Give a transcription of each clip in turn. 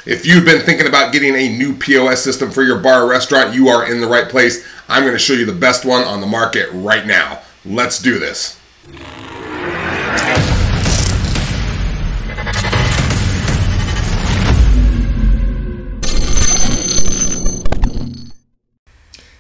If you've been thinking about getting a new POS system for your bar or restaurant, you are in the right place. I'm going to show you the best one on the market right now. Let's do this.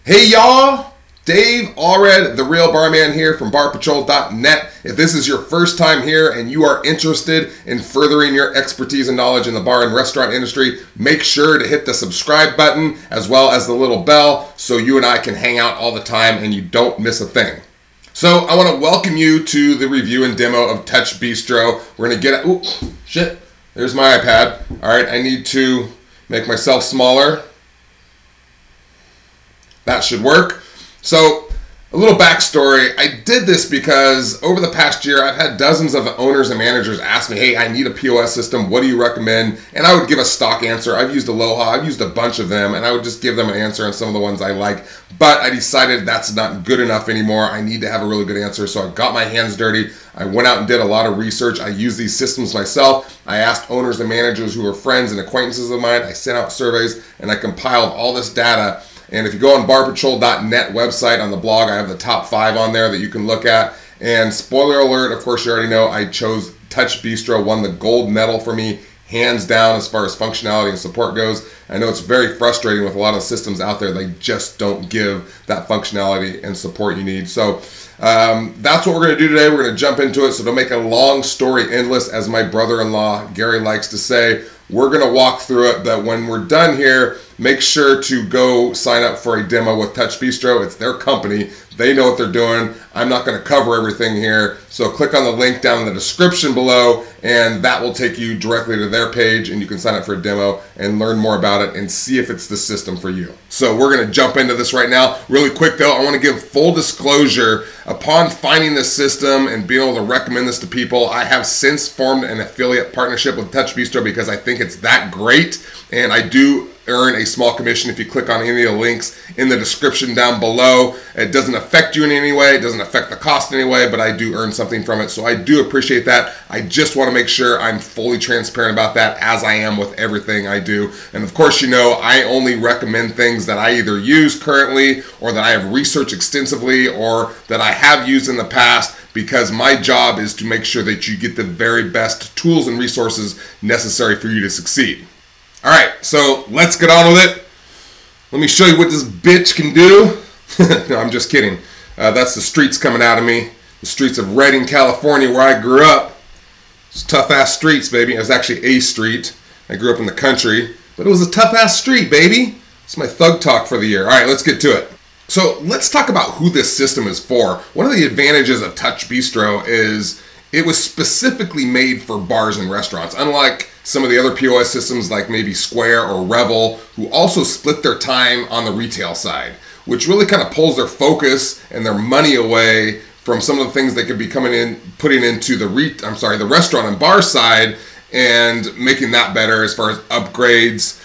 Hey y'all! Dave Allred, the Real Barman here from barpatrol.net. If this is your first time here and you are interested in furthering your expertise and knowledge in the bar and restaurant industry, make sure to hit the subscribe button as well as the little bell so you and I can hang out all the time and you don't miss a thing. So I want to welcome you to the review and demo of TouchBistro. We're going to get, ooh, shit, there's my iPad. All right, I need to make myself smaller. That should work. So, a little backstory. I did this because over the past year, I've had dozens of owners and managers ask me, hey, I need a POS system. What do you recommend? And I would give a stock answer. I've used Aloha. I've used a bunch of them, and I would just give them an answer on some of the ones I like. But I decided that's not good enough anymore. I need to have a really good answer. So I got my hands dirty. I went out and did a lot of research. I use these systems myself. I asked owners and managers who are friends and acquaintances of mine. I sent out surveys, and I compiled all this data. And if you go on barpatrol.net website on the blog, I have the top 5 on there that you can look at. And spoiler alert, of course you already know, I chose TouchBistro, won the gold medal for me, hands down as far as functionality and support goes. I know it's very frustrating with a lot of systems out there. They just don't give that functionality and support you need. So that's what we're going to do today. We're going to jump into it. So to make a long story endless, as my brother-in-law Gary likes to say, we're going to walk through it, but when we're done here, make sure to go sign up for a demo with TouchBistro. It's their company. They know what they're doing. I'm not going to cover everything here. So click on the link down in the description below, and that will take you directly to their page, and you can sign up for a demo and learn more about it and see if it's the system for you. So we're going to jump into this right now. Really quick though, I want to give full disclosure. Upon finding this system and being able to recommend this to people, I have since formed an affiliate partnership with TouchBistro because I think it's that great, and I do earn a small commission if you click on any of the links in the description down below. It doesn't affect you in any way. It doesn't affect the cost in any way, but I do earn something from it. So I do appreciate that. I just want to make sure I'm fully transparent about that, as I am with everything I do. And of course, you know, I only recommend things that I either use currently or that I have researched extensively or that I have used in the past, because my job is to make sure that you get the very best tools and resources necessary for you to succeed. All right, so let's get on with it. Let me show you what this bitch can do. No, I'm just kidding. That's the streets coming out of me. The streets of Redding, California, where I grew up. It's tough-ass streets, baby. It was actually a street. I grew up in the country, but it was a tough-ass street, baby. It's my thug talk for the year. All right, let's get to it. So let's talk about who this system is for. One of the advantages of TouchBistro is it was specifically made for bars and restaurants, unlike some of the other POS systems like maybe Square or Revel, who also split their time on the retail side, which really kind of pulls their focus and their money away from some of the things they could be putting into the restaurant and bar side and making that better as far as upgrades,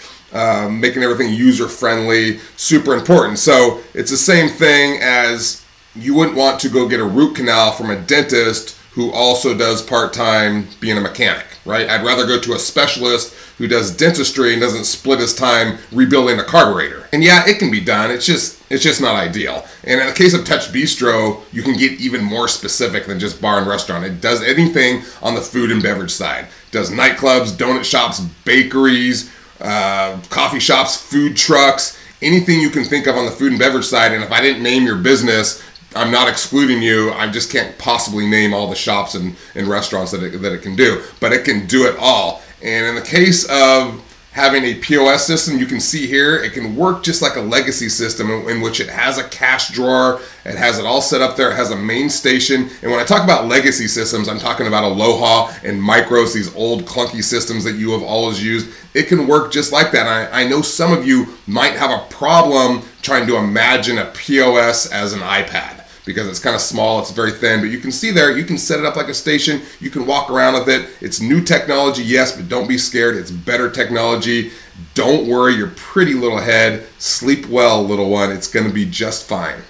making everything user-friendly, super important. So it's the same thing as you wouldn't want to go get a root canal from a dentist who also does part-time being a mechanic, right? I'd rather go to a specialist who does dentistry and doesn't split his time rebuilding a carburetor. And yeah, it can be done. It's just not ideal. And in the case of TouchBistro, you can get even more specific than just bar and restaurant. It does anything on the food and beverage side. It does nightclubs, donut shops, bakeries, coffee shops, food trucks, anything you can think of on the food and beverage side. And if I didn't name your business, I'm not excluding you. I just can't possibly name all the shops and restaurants that it can do, but it can do it all. And in the case of having a POS system, you can see here, it can work just like a legacy system in which it has a cash drawer, it has it all set up there, it has a main station. And when I talk about legacy systems, I'm talking about Aloha and Micros, these old clunky systems that you have always used. It can work just like that. I know some of you might have a problem trying to imagine a POS as an iPad, because it's kind of small, it's very thin, but you can see there, you can set it up like a station, you can walk around with it. It's new technology, yes, but don't be scared, it's better technology. Don't worry your pretty little head. Sleep well, little one, it's gonna be just fine.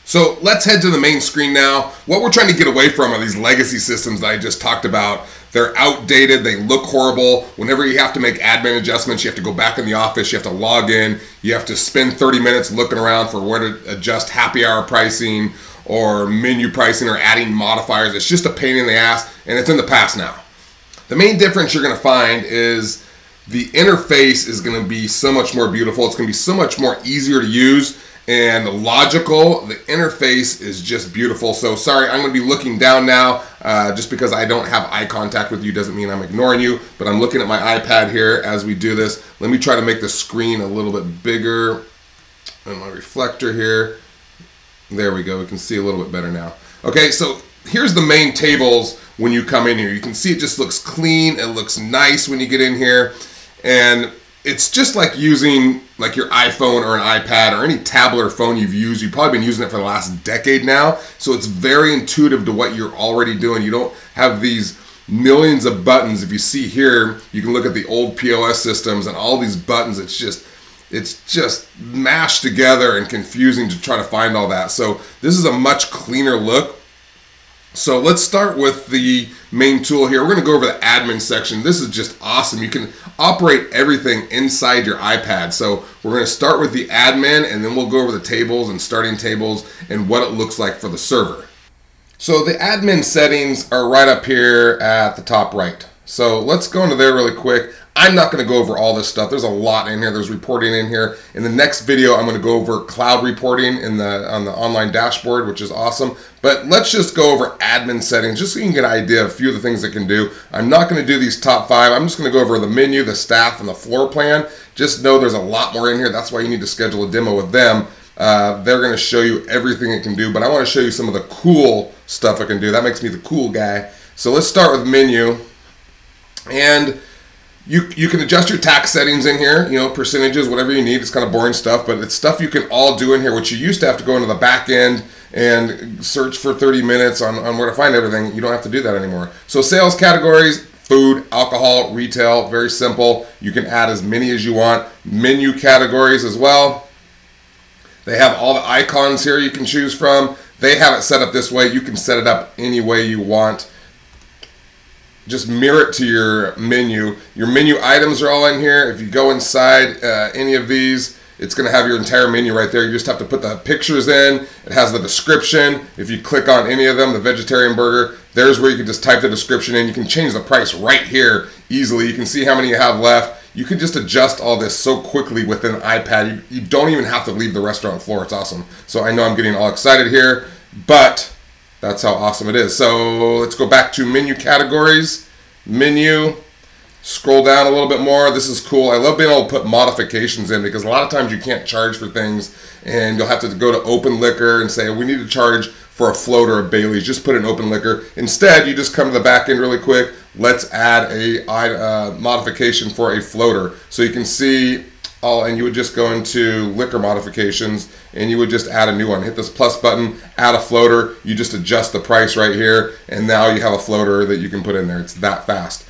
So let's head to the main screen now. What we're trying to get away from are these legacy systems that I just talked about They're outdated. They look horrible. Whenever you have to make admin adjustments, you have to go back in the office. You have to log in. You have to spend 30 minutes looking around for where to adjust happy hour pricing or menu pricing or adding modifiers. It's just a pain in the ass, and it's in the past now. The main difference you're going to find is the interface is going to be so much more beautiful. It's going to be so much more easier to use and logical. The interface is just beautiful. So sorry, I'm going to be looking down now. Just because I don't have eye contact with you doesn't mean I'm ignoring you, but I'm looking at my iPad here as we do this. Let me try to make the screen a little bit bigger and my reflector here. There we go. We can see a little bit better now. Okay, so here's the main tables when you come in here. You can see it just looks clean. It looks nice when you get in here. And it's just like using like your iPhone or an iPad or any tablet or phone you've used. You've probably been using it for the last decade now. So it's very intuitive to what you're already doing. You don't have these millions of buttons. If you see here, you can look at the old POS systems and all these buttons. It's just mashed together and confusing to try to find all that. So this is a much cleaner look. So let's start with the main tool here. We're going to go over the admin section. This is just awesome. You can operate everything inside your iPad. So we're going to start with the admin, and then we'll go over the tables and starting tables and what it looks like for the server. So the admin settings are right up here at the top right. So let's go into there really quick. I'm not going to go over all this stuff. There's a lot in here. There's reporting in here. In the next video, I'm going to go over cloud reporting on the online dashboard, which is awesome. But let's just go over admin settings, just so you can get an idea of a few of the things it can do. I'm not going to do these top 5. I'm just going to go over the menu, the staff, and the floor plan. Just know there's a lot more in here. That's why you need to schedule a demo with them. They're going to show you everything it can do, but I want to show you some of the cool stuff it can do. That makes me the cool guy. So let's start with menu. And you can adjust your tax settings in here, you know, percentages, whatever you need. It's kind of boring stuff, but it's stuff you can all do in here, which you used to have to go into the back end and search for 30 minutes on where to find everything. You don't have to do that anymore. So sales categories, food, alcohol, retail, very simple. You can add as many as you want. Menu categories as well. They have all the icons here you can choose from. They have it set up this way. You can set it up any way you want. Just mirror it to your menu. Your menu items are all in here. If you go inside any of these, it's going to have your entire menu right there. You just have to put the pictures in. It has the description. If you click on any of them, the vegetarian burger, there's where you can just type the description in. You can change the price right here easily. You can see how many you have left. You can just adjust all this so quickly within an iPad. You don't even have to leave the restaurant floor. It's awesome. So I know I'm getting all excited here, but that's how awesome it is. So let's go back to menu categories. Menu. Scroll down a little bit more. This is cool. I love being able to put modifications in because a lot of times you can't charge for things and you'll have to go to open liquor and say, we need to charge for a float or a Bailey's. Just put in open liquor. Instead, you just come to the back end really quick. Let's add a modification for a floater. So you can see all, and you would just go into liquor modifications and you would just add a new one. Hit this plus button, add a floater. You just adjust the price right here and now you have a floater that you can put in there. It's that fast.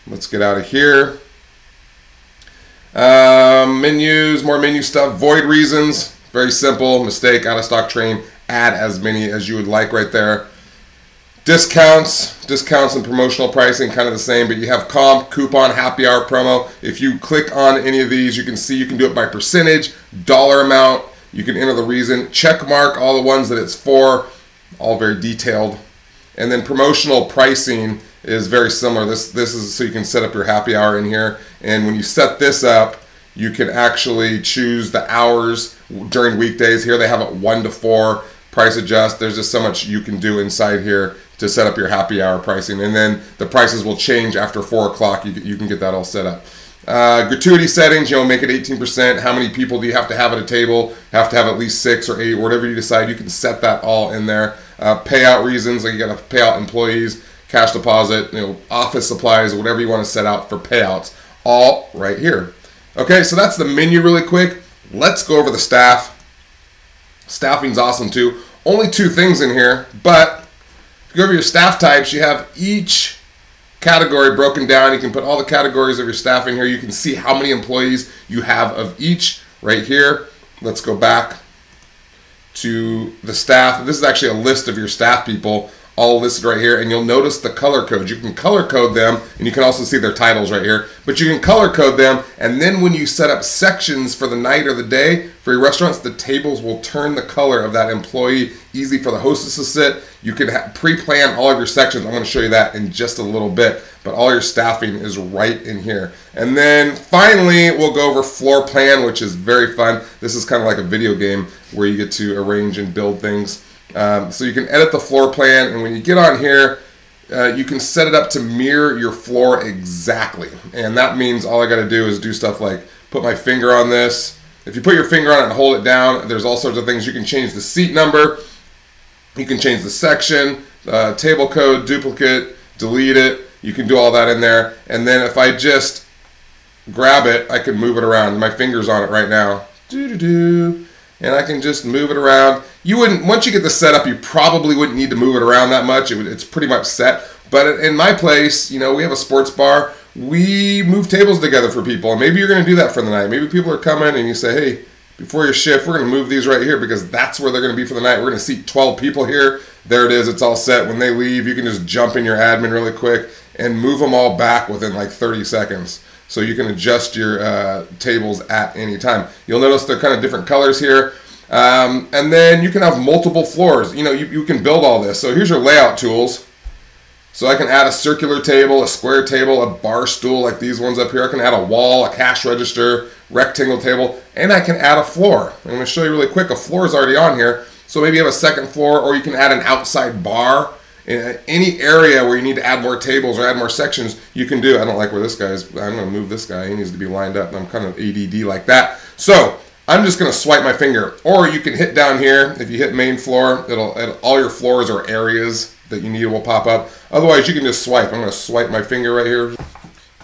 Let's get out of here. Menus, more menu stuff. Void reasons, very simple. Mistake, out of stock train. Add as many as you would like right there. Discounts and promotional pricing, kind of the same, but you have comp, coupon, happy hour, promo. If you click on any of these, you can see you can do it by percentage, dollar amount. You can enter the reason, check mark all the ones that it's for, all very detailed. And then promotional pricing is very similar. This is so you can set up your happy hour in here. And when you set this up, you can actually choose the hours during weekdays. Here they have it 1 to 4, price adjust. There's just so much you can do inside here to set up your happy hour pricing. And then the prices will change after 4 o'clock. You can get that all set up. Gratuity settings, make it 18%. How many people do you have to have at a table? Have to have at least 6 or 8, or whatever you decide. You can set that all in there. Payout reasons, like you got to pay out employees, cash deposit, office supplies, whatever you want to set out for payouts, all right here. Okay, so that's the menu really quick. Let's go over the staff. Staffing's awesome too. Only 2 things in here, but if you go over your staff types, you have each category broken down. You can put all the categories of your staff in here. You can see how many employees you have of each right here. Let's go back to the staff. This is actually a list of your staff people all listed right here, and you'll notice the color codes. You can color code them, and you can also see their titles right here, but you can color code them, and then when you set up sections for the night or the day for your restaurants, the tables will turn the color of that employee, easy for the hostess to sit. You can pre-plan all of your sections. I'm going to show you that in just a little bit, but all your staffing is right in here. And then finally, we'll go over floor plan, which is very fun. This is kind of like a video game where you get to arrange and build things. So you can edit the floor plan, and when you get on here, you can set it up to mirror your floor exactly. And that means all I got to do is do stuff like put my finger on this. If you put your finger on it and hold it down, there's all sorts of things. You can change the seat number, you can change the section, table code, duplicate, delete it. You can do all that in there. And then if I just grab it, I can move it around. My finger's on it right now. And I can just move it around. You wouldn't, once you get this set up, you probably wouldn't need to move it around that much. It's pretty much set. But in my place, you know, we have a sports bar. We move tables together for people. And maybe you're going to do that for the night. Maybe people are coming and you say, hey, before your shift, we're going to move these right here because that's where they're going to be for the night. We're going to seat 12 people here. There it is. It's all set. When they leave, you can just jump in your admin really quick and move them all back within like 30 seconds. So you can adjust your tables at any time. You'll notice they're kind of different colors here. And then you can have multiple floors. You know, you can build all this. So here's your layout tools. So I can add a circular table, a square table, a bar stool like these ones up here. I can add a wall, a cash register, rectangle table, and I can add a floor. I'm going to show you really quick. A floor is already on here. So maybe you have a second floor, or you can add an outside bar. In any area where you need to add more tables or add more sections, you can do. I don't like where this guy is. I'm going to move this guy. He needs to be lined up. I'm kind of ADD like that. So I'm just going to swipe my finger. Or you can hit down here. If you hit main floor, all your floors or areas that you need will pop up. Otherwise, you can just swipe. I'm going to swipe my finger right here.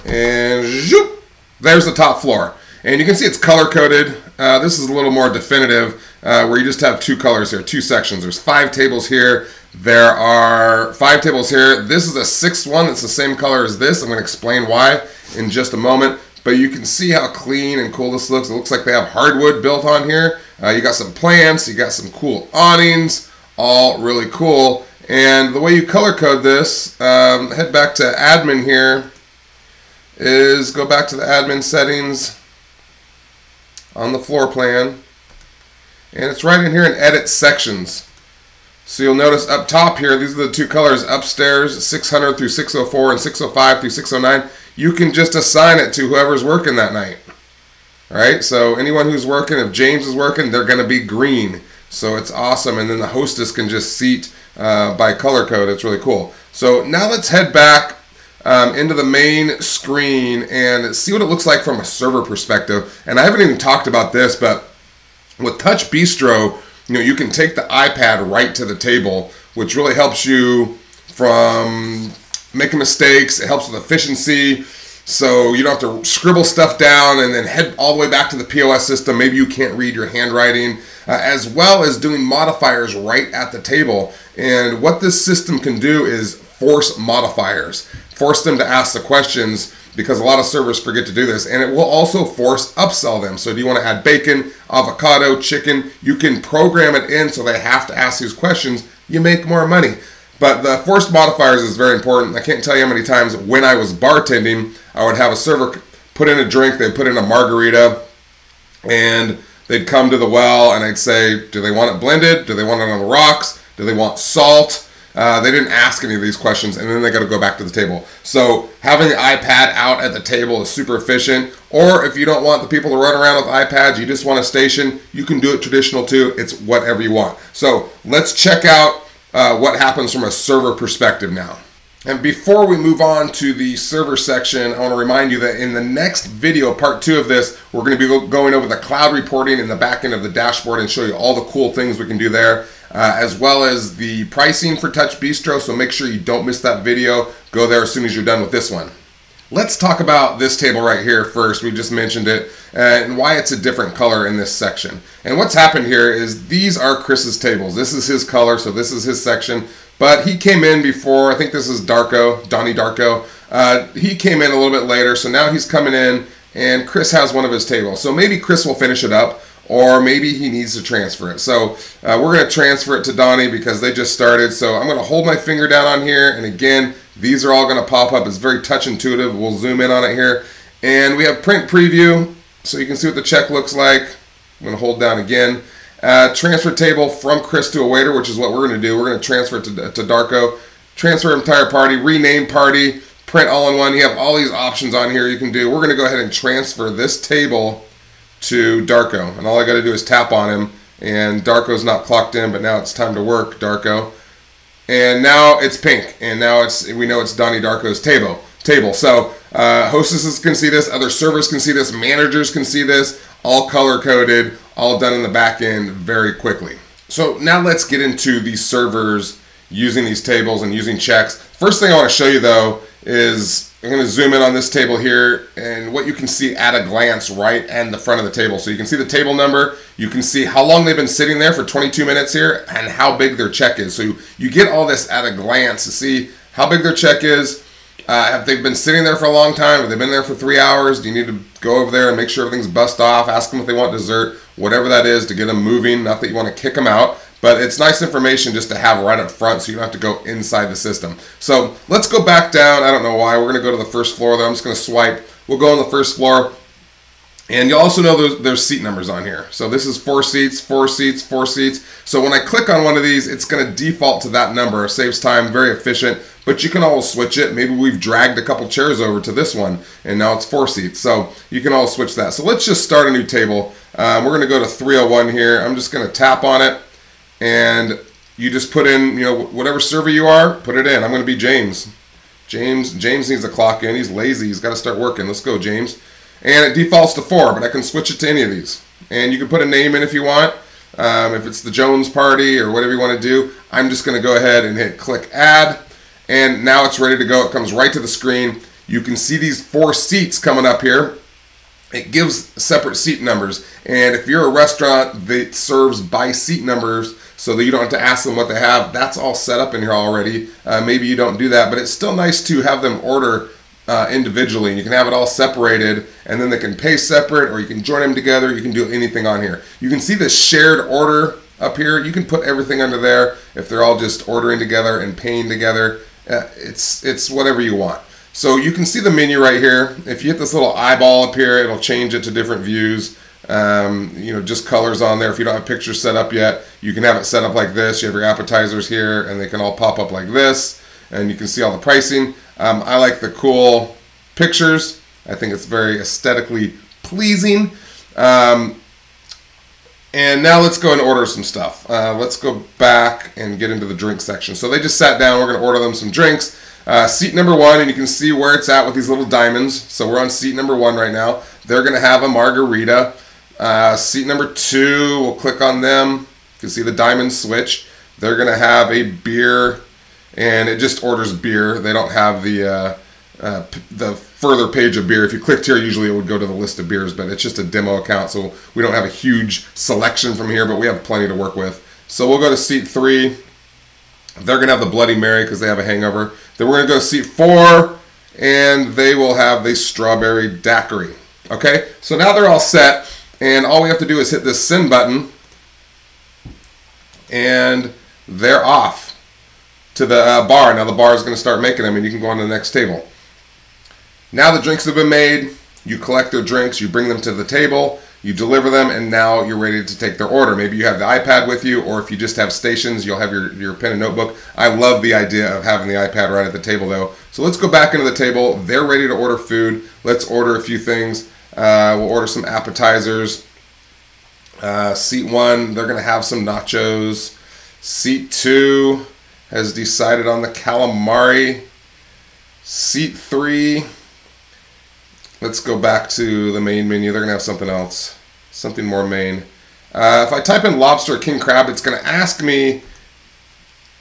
And zoop, there's the top floor. And you can see it's color-coded. This is a little more definitive, where you just have two colors here, two sections. There's 5 tables here. There are 5 tables here. This is a 6th one that's the same color as this. I'm going to explain why in just a moment. But you can see how clean and cool this looks. It looks like they have hardwood built on here. You got some plants. You got some cool awnings. All really cool. And the way you color code this, head back to admin here, is go back to the admin settings on the floor plan. And it's right in here in edit sections. So you'll notice up top here, these are the 2 colors upstairs, 600 through 604 and 605 through 609. You can just assign it to whoever's working that night. All right, so anyone who's working, if James is working, they're going to be green. So it's awesome. And then the hostess can just seat by color code. It's really cool. So now let's head back into the main screen and see what it looks like from a server perspective. And I haven't even talked about this, but with TouchBistro, you know, you can take the iPad right to the table, which really helps you from making mistakes. It helps with efficiency, so you don't have to scribble stuff down and then head all the way back to the POS system. Maybe you can't read your handwriting, as well as doing modifiers right at the table. And what this system can do is force modifiers, force them to ask the questions, because a lot of servers forget to do this. And it will also force upsell them. So do you want to add bacon, avocado, chicken? You can program it in so they have to ask these questions. You make more money. But the forced modifiers is very important. I can't tell you how many times when I was bartending, I would have a server put in a drink, they'd put in a margarita, and they'd come to the well and I'd say, do they want it blended? Do they want it on the rocks? Do they want salt? They didn't ask any of these questions, and then they got to go back to the table. So having the iPad out at the table is super efficient. Or if you don't want the people to run around with iPads, you just want a station, you can do it traditional too. It's whatever you want. So let's check out what happens from a server perspective now. And before we move on to the server section, I want to remind you that in the next video, part 2 of this, we're going to be going over the cloud reporting in the back end of the dashboard and show you all the cool things we can do there, as well as the pricing for TouchBistro. So make sure you don't miss that video. Go there as soon as you're done with this one. Let's talk about this table right here first. We just mentioned it and why it's a different color in this section. And what's happened here is these are Chris's tables. This is his color, so this is his section. But he came in before. I think this is Darko, Donnie Darko. He came in a little bit later, so now he's coming in and Chris has one of his tables. So maybe Chris will finish it up, or maybe he needs to transfer it. So we're going to transfer it to Donnie because they just started. So I'm going to hold my finger down on here, and again, these are all going to pop up. It's very touch intuitive. We'll zoom in on it here, and we have print preview, so you can see what the check looks like. I'm going to hold down again. Transfer table from Chris to a waiter, which is what we're going to do. We're going to transfer it to Darko. Transfer entire party, rename party, print all in one. You have all these options on here you can do. We're going to go ahead and transfer this table to Darko, and all I got to do is tap on him, and Darko's not clocked in, but now it's time to work, Darko. And now it's pink, and now we know it's Donnie Darko's table. So hostesses can see this, other servers can see this, managers can see this, all color-coded, all done in the back end very quickly. So now let's get into these servers using these tables and using checks. First thing I want to show you though is I'm going to zoom in on this table here, and what you can see at a glance right in the front of the table. So you can see the table number, you can see how long they've been sitting there for 22 minutes here, and how big their check is. So you get all this at a glance to see how big their check is. Have they been sitting there for a long time? Have they been there for 3 hours? Do you need to go over there and make sure everything's bust off? Ask them if they want dessert, whatever that is, to get them moving. Not that you want to kick them out, but it's nice information just to have right up front so you don't have to go inside the system. So let's go back down. I don't know why. We're going to go to the first floor though. I'm just going to swipe. We'll go on the first floor. And you also know there's seat numbers on here. So this is 4 seats, 4 seats, 4 seats. So when I click on one of these, it's going to default to that number. It saves time, very efficient. But you can always switch it. Maybe we've dragged a couple chairs over to this one, and now it's 4 seats. So you can always switch that. So let's just start a new table. We're going to go to 301 here. I'm just going to tap on it. And you just put in, whatever server you are, put it in. I'm going to be James. James needs to clock in. He's lazy. He's got to start working. Let's go, James. And it defaults to 4, but I can switch it to any of these. And you can put a name in if you want. If it's the Jones party or whatever you want to do, I'm just going to go ahead and hit click add. And now it's ready to go. It comes right to the screen. You can see these 4 seats coming up here. It gives separate seat numbers. And if you're a restaurant that serves by seat numbers so that you don't have to ask them what they have, that's all set up in here already. Maybe you don't do that, but it's still nice to have them order individually. You can have it all separated, and then they can pay separate, or you can join them together. You can do anything on here. You can see the shared order up here. You can put everything under there if they're all just ordering together and paying together. It's whatever you want. So you can see the menu right here. If you hit this little eyeball up here, it'll change it to different views. Just colors on there. If you don't have pictures set up yet, you can have it set up like this. You have your appetizers here, and they can all pop up like this, and you can see all the pricing. I like the cool pictures. I think it's very aesthetically pleasing. And now let's go and order some stuff. Let's go back and get into the drink section. So they just sat down. We're going to order them some drinks. Seat number 1, and you can see where it's at with these little diamonds. So we're on seat number 1 right now. They're going to have a margarita. Seat number 2, we'll click on them. You can see the diamond switch. They're going to have a beer, and it just orders beer. They don't have the further page of beer. If you clicked here, usually it would go to the list of beers, but it's just a demo account, so we don't have a huge selection from here, but we have plenty to work with. So we'll go to seat 3. They're going to have the Bloody Mary because they have a hangover. Then we're going to go to seat 4, and they will have the Strawberry Daiquiri. Okay, so now they're all set, and all we have to do is hit this send button, and they're off to the bar. Now the bar is going to start making them, and you can go on to the next table. Now the drinks have been made. You collect their drinks, you bring them to the table, you deliver them, and now you're ready to take their order. Maybe you have the iPad with you, or if you just have stations, you'll have your pen and notebook. I love the idea of having the iPad right at the table though. So let's go back into the table. They're ready to order food. Let's order a few things. We'll order some appetizers. Seat 1, they're going to have some nachos. Seat 2 has decided on the calamari. Seat 3, let's go back to the main menu. They're going to have something else, something more main. If I type in lobster or king crab, it's going to ask me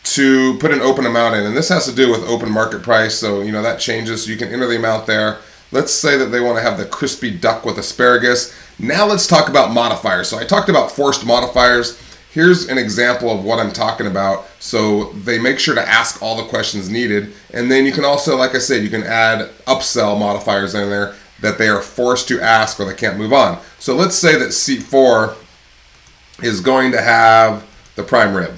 to put an open amount in, and this has to do with open market price, so that changes. So you can enter the amount there. Let's say that they want to have the crispy duck with asparagus. Now let's talk about modifiers. So I talked about forced modifiers. Here's an example of what I'm talking about. So they make sure to ask all the questions needed. And then you can also, like I said, you can add upsell modifiers in there that they are forced to ask or they can't move on. So let's say that seat 4 is going to have the prime rib.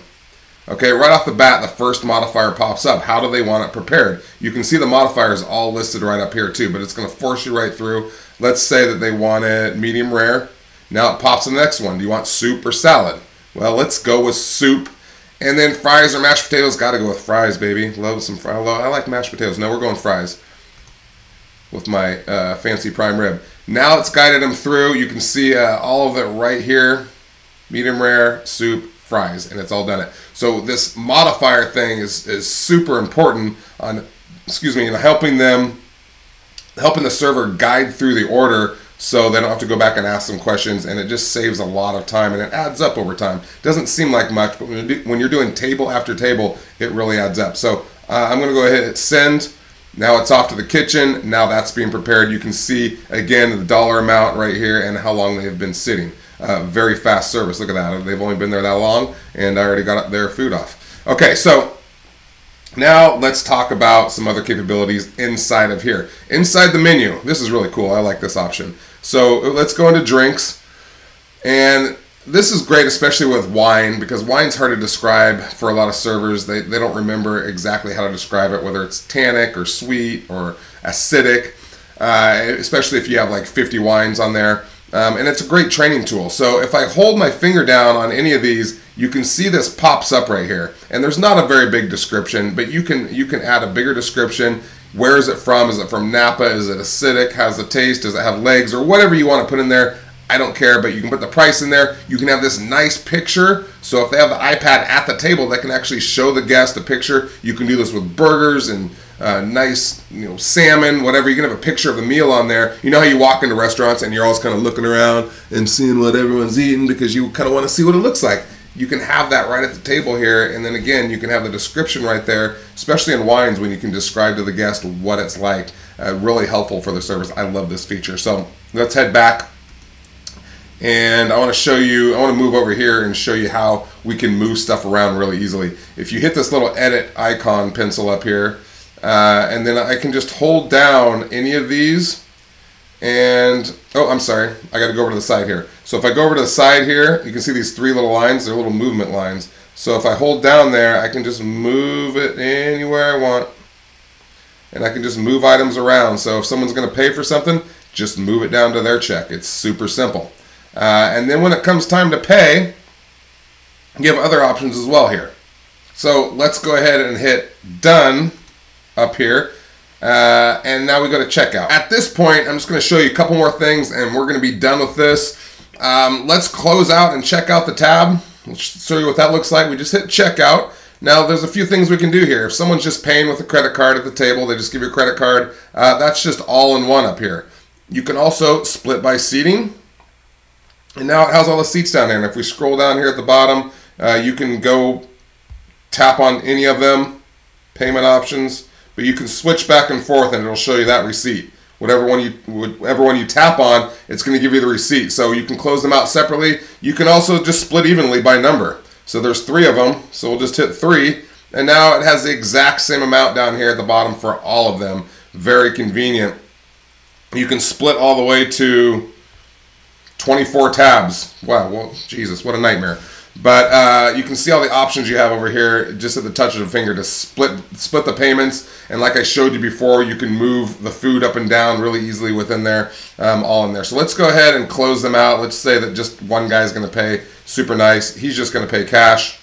Okay, right off the bat, the first modifier pops up. How do they want it prepared? You can see the modifiers all listed right up here too, but it's going to force you right through. Let's say that they want it medium rare. Now it pops in the next one. Do you want soup or salad? Well, let's go with soup. And then fries or mashed potatoes. Got to go with fries, baby. Love some fries. I like mashed potatoes. No, we're going fries with my fancy prime rib. Now it's guided them through. You can see all of it right here. Medium rare, soup, fries, and it's all done it. So this modifier thing is super important on, helping the server guide through the order, so they don't have to go back and ask some questions, and it just saves a lot of time, and it adds up over time. Doesn't seem like much, but when you're doing table after table, it really adds up. So I'm going to go ahead and hit send. Now it's off to the kitchen. Now that's being prepared. You can see, again, the dollar amount right here and how long they have been sitting. Very fast service. Look at that. They've only been there that long, and I already got their food off. Okay, so now let's talk about some other capabilities inside of here. Inside the menu, this is really cool. I like this option. So let's go into drinks, and this is great, especially with wine, because wine's hard to describe for a lot of servers. They don't remember exactly how to describe it, whether it's tannic or sweet or acidic, especially if you have like 50 wines on there. And it's a great training tool. So if I hold my finger down on any of these, you can see this pops up right here. And there's not a very big description, but you can add a bigger description. Where is it from? Is it from Napa? Is it acidic? How's the taste? Does it have legs? Or whatever you want to put in there. I don't care, but you can put the price in there. You can have this nice picture. So if they have the iPad at the table, they can actually show the guest a picture. You can do this with burgers and nice, salmon, whatever. You can have a picture of the meal on there. You know how you walk into restaurants and you're always kind of looking around and seeing what everyone's eating because you kind of want to see what it looks like. You can have that right at the table here, and then again, you can have the description right there, especially in wines when you can describe to the guest what it's like. Really helpful for the servers. I love this feature. So let's head back. And I want to move over here and show you how we can move stuff around really easily. If you hit this little edit icon pencil up here, and then I can just hold down any of these, and, oh, I'm sorry, I got to go over to the side here. So if I go over to the side here, you can see these three little lines. They're little movement lines. So if I hold down there, I can just move it anywhere I want, and I can just move items around. So if someone's going to pay for something, just move it down to their check. It's super simple. And then when it comes time to pay, you have other options as well here. So let's go ahead and hit done up here. And now we go to checkout. At this point, I'm just going to show you a couple more things and we're going to be done with this. Let's close out and check out the tab. I'll show you what that looks like. We just hit checkout. Now there's a few things we can do here. If someone's just paying with a credit card at the table, they just give you a credit card. That's just all in one up here. You can also split by seating. And now it has all the seats down there. And if we scroll down here at the bottom, you can go tap on any of them, payment options, but you can switch back and forth and it'll show you that receipt. Whatever one you tap on, it's going to give you the receipt. So you can close them out separately. You can also just split evenly by number. So there's 3 of them. So we'll just hit 3. And now it has the exact same amount down here at the bottom for all of them. Very convenient. You can split all the way to 24 tabs. Wow, well, Jesus, what a nightmare. But you can see all the options you have over here just at the touch of a finger to split the payments. And like I showed you before, you can move the food up and down really easily within there, all in there. So let's go ahead and close them out. Let's say that just one guy's going to pay. Super nice. He's just going to pay cash.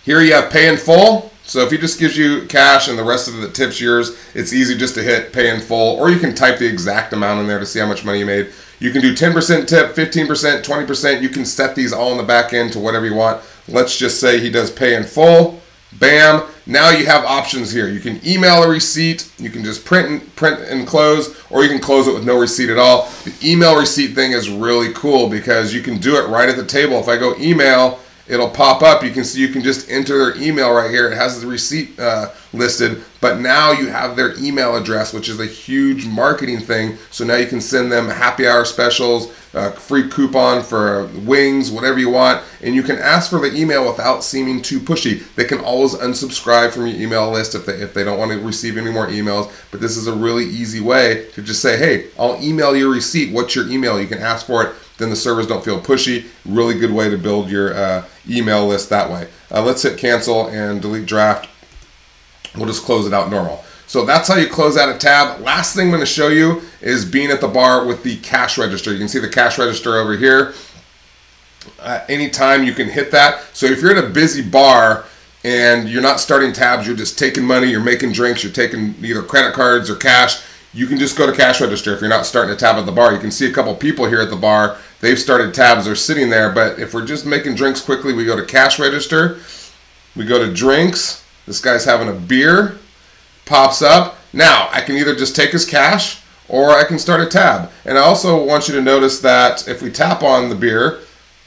Here you have pay in full. So if he just gives you cash and the rest of the tip's yours, it's easy just to hit pay in full. Or you can type the exact amount in there to see how much money you made. You can do 10% tip, 15%, 20%. You can set these all in the back end to whatever you want. Let's just say he does pay in full. Bam. Now you have options here. You can email a receipt. You can just print and close, or you can close it with no receipt at all. The email receipt thing is really cool because you can do it right at the table. If I go email, it'll pop up. You can see you can just enter their email right here. It has the receipt listed, but now you have their email address, which is a huge marketing thing. So now you can send them happy hour specials, free coupon for wings, whatever you want, and you can ask for the email without seeming too pushy. They can always unsubscribe from your email list if they don't want to receive any more emails, but this is a really easy way to just say, hey, I'll email your receipt. What's your email? You can ask for it. then the servers don't feel pushy. Really good way to build your email list that way. Let's hit cancel and delete draft. We'll just close it out normal. So that's how you close out a tab. Last thing I'm going to show you is being at the bar with the cash register. You can see the cash register over here. Anytime you can hit that. So if you're at a busy bar and you're not starting tabs, you're just taking money, you're making drinks, you're taking either credit cards or cash, you can just go to cash register. If you're not starting a tab at the bar, you can see a couple people here at the bar. They've started tabs, they're sitting there. But if we're just making drinks quickly, we go to cash register, we go to drinks. This guy's having a beer. Pops up. Now I can either just take his cash or I can start a tab. And I also want you to notice that if we tap on the beer,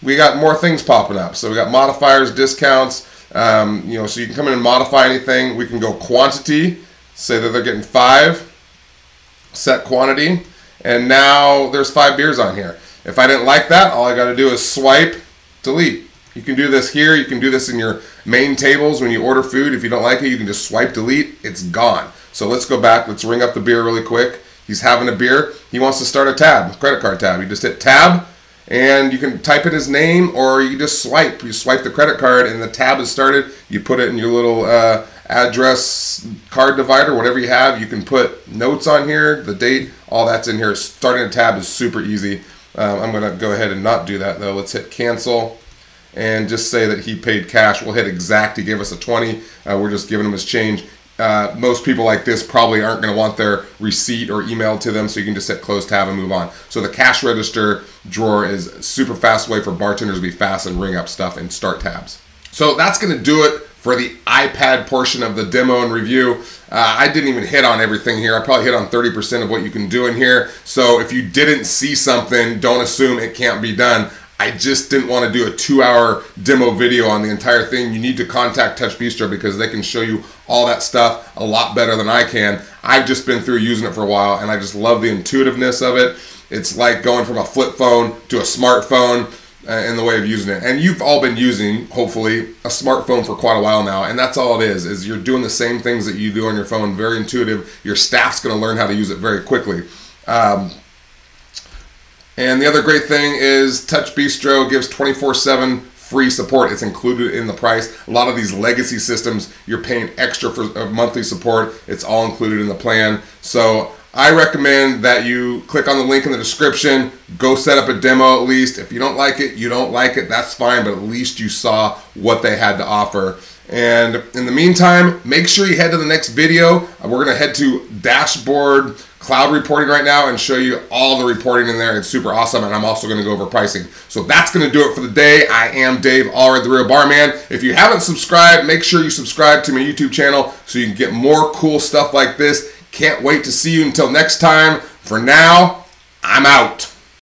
we got more things popping up. So we got modifiers, discounts, you know, so you can come in and modify anything. We can go quantity, say that they're getting 5, set quantity, and now there's 5 beers on here. If I didn't like that, all I got to do is swipe, delete. You can do this here. You can do this in your main tables when you order food. If you don't like it, you can just swipe delete. It's gone. So let's go back. Let's ring up the beer really quick. He's having a beer. He wants to start a tab, credit card tab. You just hit tab, and you can type in his name, or you just swipe. You swipe the credit card, and the tab is started. You put it in your little address card divider, whatever you have. You can put notes on here, the date, all that's in here. Starting a tab is super easy. I'm going to go ahead and not do that, though. Let's hit cancel. And just say that he paid cash. We'll hit exact. He gave us a 20. We're just giving him his change. Most people like this probably aren't going to want their receipt or email to them, so you can just hit close tab and move on. So the cash register drawer is a super fast way for bartenders to be fast and ring up stuff and start tabs. So that's going to do it for the iPad portion of the demo and review. I didn't even hit on everything here. I probably hit on 30% of what you can do in here. So if you didn't see something, don't assume it can't be done. I just didn't want to do a 2-hour demo video on the entire thing. You need to contact TouchBistro because they can show you all that stuff a lot better than I can. I've just been through using it for a while, and I just love the intuitiveness of it. It's like going from a flip phone to a smartphone in the way of using it. And you've all been using, hopefully, a smartphone for quite a while now, and that's all it is you're doing the same things that you do on your phone, very intuitive. Your staff's going to learn how to use it very quickly. And the other great thing is TouchBistro gives 24/7 free support. It's included in the price. A lot of these legacy systems, you're paying extra for monthly support. It's all included in the plan. So I recommend that you click on the link in the description, go set up a demo at least. If you don't like it, you don't like it, that's fine, but at least you saw what they had to offer. And in the meantime, make sure you head to the next video. We're gonna head to dashboard cloud reporting right now and show you all the reporting in there. It's super awesome, and I'm also going to go over pricing. So that's going to do it for the day. I am Dave Allred, the Real Barman. If you haven't subscribed, make sure you subscribe to my YouTube channel so you can get more cool stuff like this. Can't wait to see you until next time. For now, I'm out.